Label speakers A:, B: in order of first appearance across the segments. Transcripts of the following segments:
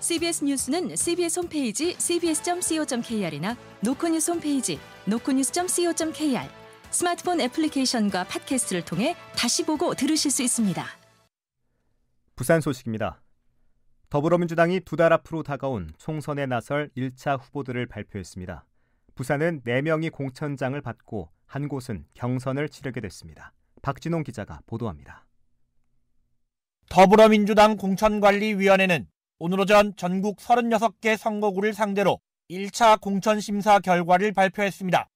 A: CBS 뉴스는 CBS 홈페이지 cbs.co.kr이나 노컷뉴스 홈페이지 노컷뉴스.co.kr, 스마트폰 애플리케이션과 팟캐스트를 통해 다시 보고 들으실 수 있습니다.
B: 부산 소식입니다. 더불어민주당이 2달 앞으로 다가온 총선에 나설 1차 후보들을 발표했습니다. 부산은 4명이 공천장을 받고 한 곳은 경선을 치르게 됐습니다. 박진홍 기자가 보도합니다.
C: 더불어민주당 공천관리위원회는 오늘 오전 전국 36개 선거구를 상대로 1차 공천심사 결과를 발표했습니다.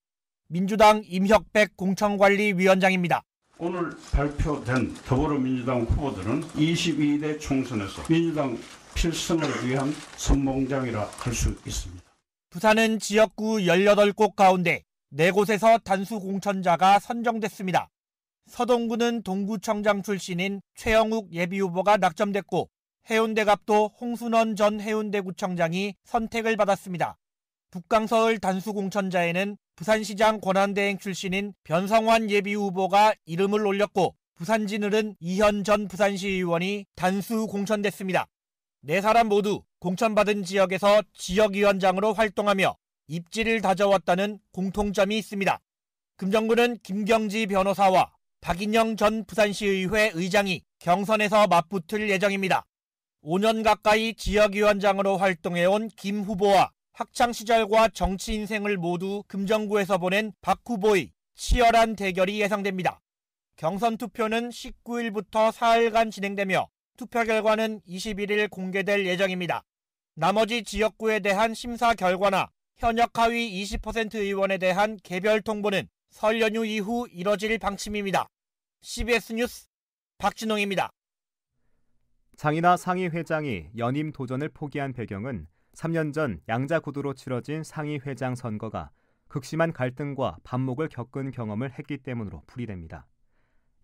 C: 민주당 임혁백 공천관리위원장입니다.
D: 오늘 발표된 더불어민주당 후보들은 22대 총선에서 민주당 필승을 위한 선봉장이라 할 수 있습니다.
C: 부산은 지역구 18곳 가운데 4곳에서 단수 공천자가 선정됐습니다. 서동구는 동구청장 출신인 최영욱 예비후보가 낙점됐고, 해운대갑도 홍순원 전 해운대구청장이 선택을 받았습니다. 북강서을 단수 공천자에는 부산시장 권한대행 출신인 변성환 예비후보가 이름을 올렸고, 부산진을은 이현 전 부산시의원이 단수 공천됐습니다. 4사람 모두 공천받은 지역에서 지역위원장으로 활동하며 입지를 다져왔다는 공통점이 있습니다. 금정구는 김경지 변호사와 박인영 전 부산시의회 의장이 경선에서 맞붙을 예정입니다. 5년 가까이 지역위원장으로 활동해온 김 후보와 학창시절과 정치 인생을 모두 금정구에서 보낸 박 후보의 치열한 대결이 예상됩니다. 경선 투표는 19일부터 사흘간 진행되며 투표 결과는 21일 공개될 예정입니다. 나머지 지역구에 대한 심사 결과나 현역 하위 20% 의원에 대한 개별 통보는 설 연휴 이후 이뤄질 방침입니다. CBS 뉴스 박진홍입니다.
B: 장이나 상위 회장이 연임 도전을 포기한 배경은 3년 전 양자구도로 치러진 상위 회장 선거가 극심한 갈등과 반목을 겪은 경험을 했기 때문으로 풀이됩니다.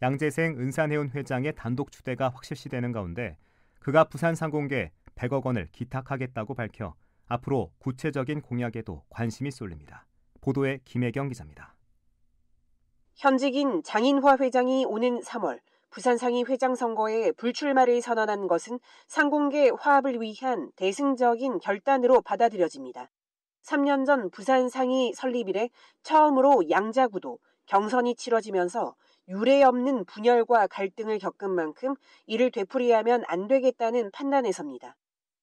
B: 양재생 은산해운 회장의 단독 추대가 확실시되는 가운데 그가 부산 상공계에 100억 원을 기탁하겠다고 밝혀 앞으로 구체적인 공약에도 관심이 쏠립니다. 보도에 김혜경 기자입니다.
E: 현직인 장인화 회장이 오는 3월 부산상위 회장 선거에 불출마를 선언한 것은 상공계 화합을 위한 대승적인 결단으로 받아들여집니다. 3년 전 부산상위 설립 이래 처음으로 양자구도, 경선이 치러지면서 유례 없는 분열과 갈등을 겪은 만큼 이를 되풀이하면 안 되겠다는 판단에서입니다.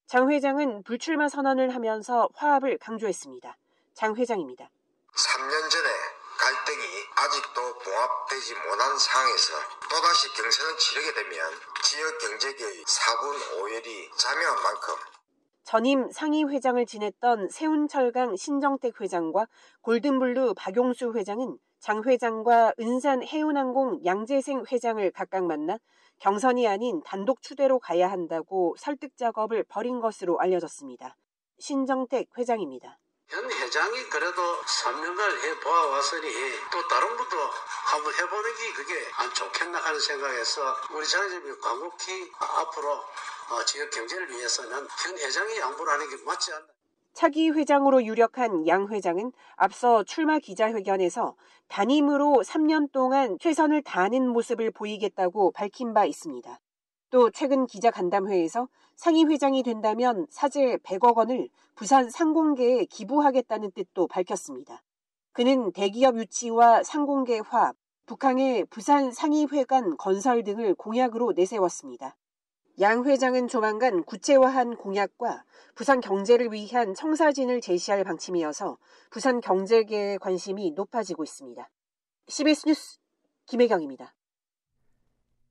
E: 장 회장은 불출마 선언을 하면서 화합을 강조했습니다. 장 회장입니다.
F: 3년 전에 갈등이 아직도 봉합되지 못한 상황에서 또다시 경선을 치르게 되면 지역 경제계의 4분 5열이 자명한 만큼
E: 전임 상위 회장을 지냈던 세운철강 신정택 회장과 골든블루 박용수 회장은 장 회장과 은산 해운항공 양재생 회장을 각각 만나 경선이 아닌 단독 추대로 가야 한다고 설득 작업을 벌인 것으로 알려졌습니다. 신정택 회장입니다.
G: 현 회장이 그래도 3년간 해보아왔으니 또 다른 것도 한번 해보는 게 그게 안 좋겠나 하는 생각에서 우리 장재님이 광복히 앞으로 지역 경제를 위해서는 현 회장이 양보를 하는 게 맞지 않나.
E: 차기 회장으로 유력한 양 회장은 앞서 출마 기자회견에서 단임으로 3년 동안 최선을 다하는 모습을 보이겠다고 밝힌 바 있습니다. 또 최근 기자간담회에서 상위 회장이 된다면 사재 100억 원을 부산 상공계에 기부하겠다는 뜻도 밝혔습니다. 그는 대기업 유치와 상공계 화합, 북한의 부산 상위회관 건설 등을 공약으로 내세웠습니다. 양 회장은 조만간 구체화한 공약과 부산 경제를 위한 청사진을 제시할 방침이어서 부산 경제계의 관심이 높아지고 있습니다. CBS 뉴스 김혜경입니다.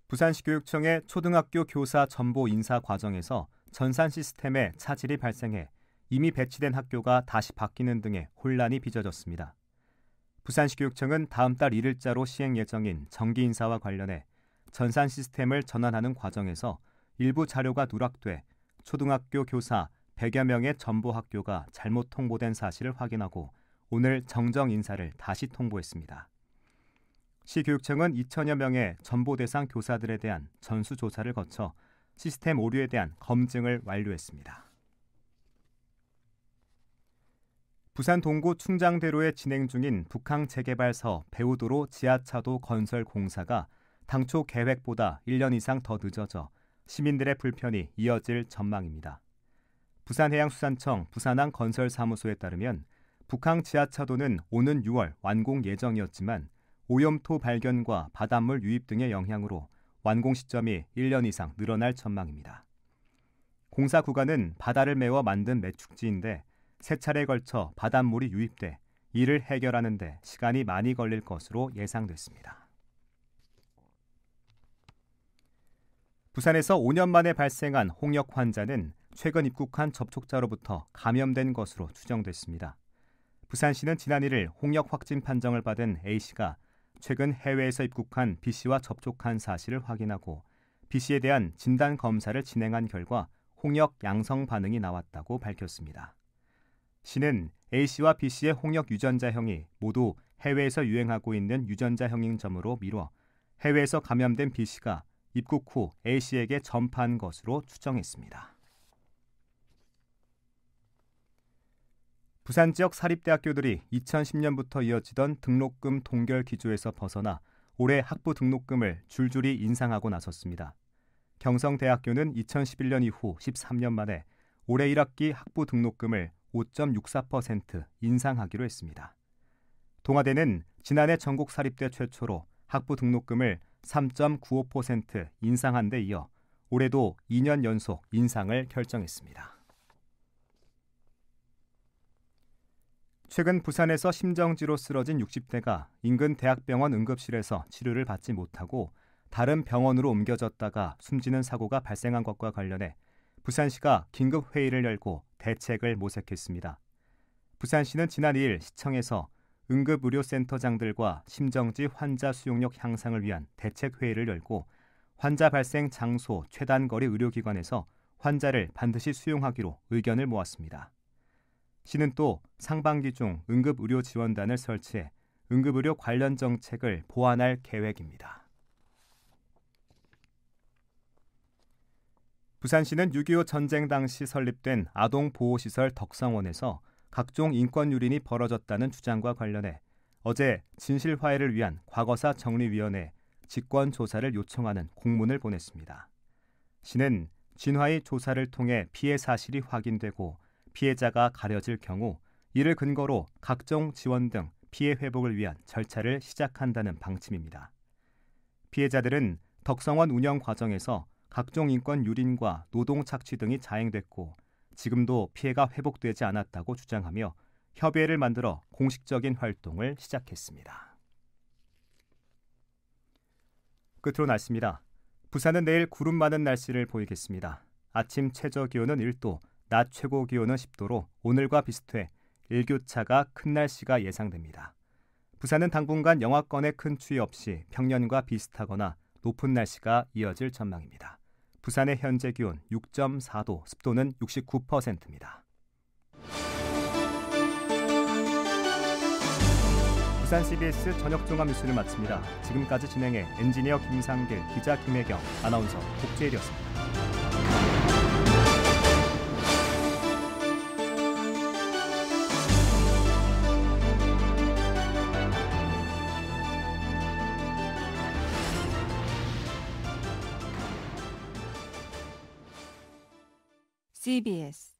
B: 부산시 교육청의 초등학교 교사 전보 인사 과정에서 전산 시스템에 차질이 발생해 이미 배치된 학교가 다시 바뀌는 등의 혼란이 빚어졌습니다. 부산시 교육청은 다음 달 1일자로 시행 예정인 정기 인사와 관련해 전산 시스템을 전환하는 과정에서 일부 자료가 누락돼 초등학교 교사 100여 명의 전보 학교가 잘못 통보된 사실을 확인하고 오늘 정정 인사를 다시 통보했습니다. 시교육청은 2천여 명의 전보 대상 교사들에 대한 전수조사를 거쳐 시스템 오류에 대한 검증을 완료했습니다. 부산 동구 충장대로에 진행 중인 북항 재개발 사업 배우도로 지하차도 건설 공사가 당초 계획보다 1년 이상 더 늦어져 시민들의 불편이 이어질 전망입니다. 부산해양수산청 부산항건설사무소에 따르면 북항 지하차도는 오는 6월 완공 예정이었지만 오염토 발견과 바닷물 유입 등의 영향으로 완공 시점이 1년 이상 늘어날 전망입니다. 공사 구간은 바다를 메워 만든 매축지인데 세 차례에 걸쳐 바닷물이 유입돼 이를 해결하는 데 시간이 많이 걸릴 것으로 예상됐습니다. 부산에서 5년 만에 발생한 홍역 환자는 최근 입국한 접촉자로부터 감염된 것으로 추정됐습니다. 부산시는 지난 1일 홍역 확진 판정을 받은 A씨가 최근 해외에서 입국한 B씨와 접촉한 사실을 확인하고 B씨에 대한 진단 검사를 진행한 결과 홍역 양성 반응이 나왔다고 밝혔습니다. 시는 A씨와 B씨의 홍역 유전자형이 모두 해외에서 유행하고 있는 유전자형인 점으로 미뤄 해외에서 감염된 B씨가 입국 후 A씨에게 전파한 것으로 추정했습니다. 부산 지역 사립대학교들이 2010년부터 이어지던 등록금 동결 기조에서 벗어나 올해 학부 등록금을 줄줄이 인상하고 나섰습니다. 경성대학교는 2011년 이후 13년 만에 올해 1학기 학부 등록금을 5.64% 인상하기로 했습니다. 동아대는 지난해 전국 사립대 최초로 학부 등록금을 3.95% 인상한 데 이어 올해도 2년 연속 인상을 결정했습니다. 최근 부산에서 심정지로 쓰러진 60대가 인근 대학병원 응급실에서 치료를 받지 못하고 다른 병원으로 옮겨졌다가 숨지는 사고가 발생한 것과 관련해 부산시가 긴급회의를 열고 대책을 모색했습니다. 부산시는 지난 2일 시청에서 응급의료센터장들과 심정지 환자 수용력 향상을 위한 대책회의를 열고 환자 발생 장소 최단거리 의료기관에서 환자를 반드시 수용하기로 의견을 모았습니다. 시는 또 상반기 중 응급의료지원단을 설치해 응급의료 관련 정책을 보완할 계획입니다. 부산시는 6.25 전쟁 당시 설립된 아동보호시설 덕성원에서 각종 인권 유린이 벌어졌다는 주장과 관련해 어제 진실화해를 위한 과거사 정리위원회 직권조사를 요청하는 공문을 보냈습니다. 시는 진화의 조사를 통해 피해 사실이 확인되고 피해자가 가려질 경우 이를 근거로 각종 지원 등 피해 회복을 위한 절차를 시작한다는 방침입니다. 피해자들은 덕성원 운영 과정에서 각종 인권 유린과 노동 착취 등이 자행됐고 지금도 피해가 회복되지 않았다고 주장하며 협의회를 만들어 공식적인 활동을 시작했습니다. 끝으로 날씨입니다. 부산은 내일 구름 많은 날씨를 보이겠습니다. 아침 최저 기온은 1도, 낮 최고 기온은 10도로 오늘과 비슷해 일교차가 큰 날씨가 예상됩니다. 부산은 당분간 영하권의 큰 추위 없이 평년과 비슷하거나 높은 날씨가 이어질 전망입니다. 부산의 현재 기온 6.4도, 습도는 69%입니다. 부산 CBS 저녁 종합 뉴스를 마칩니다. 지금까지 진행해 엔지니어 김상길, 기자 김혜경, 아나운서 복재일이었습니다.
A: CBS